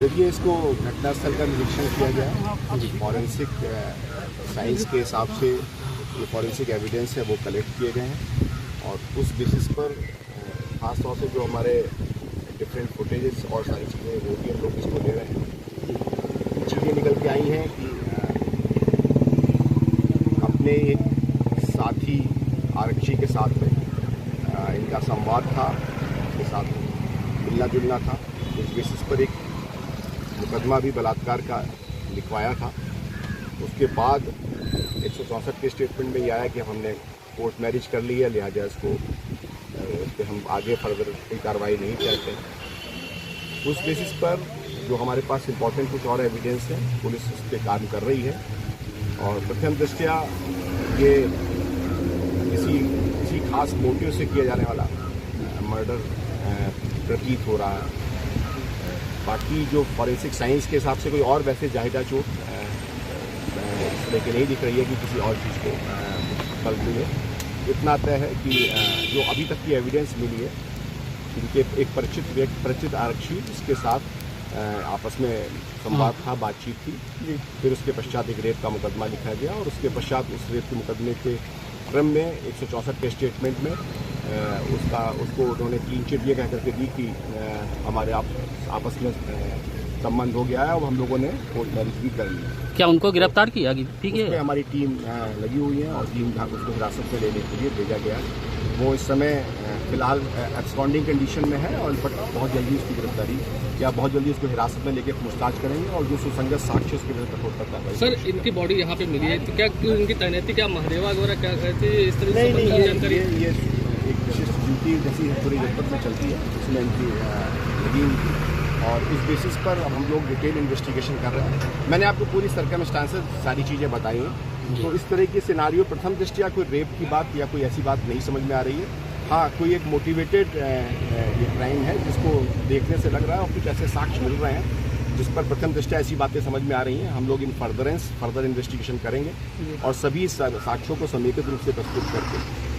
देखिए, इसको घटनास्थल का निरीक्षण किया गया। फॉरेंसिक साइंस के हिसाब से जो फॉरेंसिक एविडेंस है वो कलेक्ट किए गए हैं और उस बेसिस पर खास तौर से जो हमारे डिफरेंट फुटेजेस और सारी चीज़ें वो भी हम लोग इसको ले रहे हैं। चीज़ें निकल के आई हैं कि अपने एक साथी आरक्षी के साथ में इनका संवाद था, उसके साथ मिलना जुलना था। उस बेसिस पर एक मुकदमा भी बलात्कार का लिखवाया था। उसके बाद 164 के स्टेटमेंट में ये आया कि हमने कोर्ट मैरिज कर ली है, लिहाजा इसको हम आगे फर्दर कोई कार्रवाई नहीं चाहते। उस बेसिस पर जो हमारे पास इम्पोर्टेंट कुछ और एविडेंस है, पुलिस उस पर काम कर रही है और प्रथम दृष्टया ये किसी खास मोटिव से किया जाने वाला मर्डर प्रतीत हो रहा है। बाकी जो फॉरेंसिक साइंस के हिसाब से कोई और वैसे जाहिदा चोट इस तरह की नहीं दिख रही है कि किसी और चीज़ को बल मिले। इतना तय है कि जो अभी तक की एविडेंस मिली है, इनके एक परिचित आरक्षी इसके साथ आपस में संवाद था, बातचीत थी। फिर उसके पश्चात एक रेप का मुकदमा लिखा गया और उसके पश्चात उस रेप के मुकदमे के क्रम में 164 के स्टेटमेंट में उसको उन्होंने क्लीन चिट ये कह करके दी कि हमारे आपस में संबंध हो गया है और हम लोगों ने कोर्ट मैरिज भी कर ली। क्या उनको गिरफ्तार किया? ठीक है, हमारी टीम लगी हुई है और टीम उसको हिरासत में लेने के लिए भेजा गया। वो इस समय फिलहाल एब्सकॉन्डिंग कंडीशन में है और बहुत जल्दी उसकी गिरफ्तारी या बहुत जल्दी उसको हिरासत में लेके पूछताछ करेंगे और जो सुसंगत साक्ष्य उसके विरुद्ध कठोर करता है। सर, इनकी बॉडी यहाँ पे मिली है तो क्या इनकी तैनाती क्या महदेवा वगैरह क्या कहते हैं, इस तरह से जानकारी? ये एक विशिष्ट ड्यूटी जैसी पूरी जनपद में चलती है, उसमें इनकी लगी हुई थी और इस बेसिस पर अब हम लोग डिटेल इन्वेस्टिगेशन कर रहे हैं। मैंने आपको पूरी सर्कमस्टांसेस सारी चीज़ें बताई हैं। तो इस तरह की सिनारियो प्रथम दृष्टया कोई रेप की बात या कोई ऐसी बात नहीं समझ में आ रही है। हाँ, कोई एक मोटिवेटेड ये क्राइम है जिसको देखने से लग रहा है और कुछ ऐसे साक्ष्य मिल रहे हैं जिस पर प्रथम दृष्टया ऐसी बातें समझ में आ रही हैं। हम लोग इन फर्दर इन्वेस्टिगेशन करेंगे और सभी साक्ष्यों को समेकित रूप से प्रस्तुत करके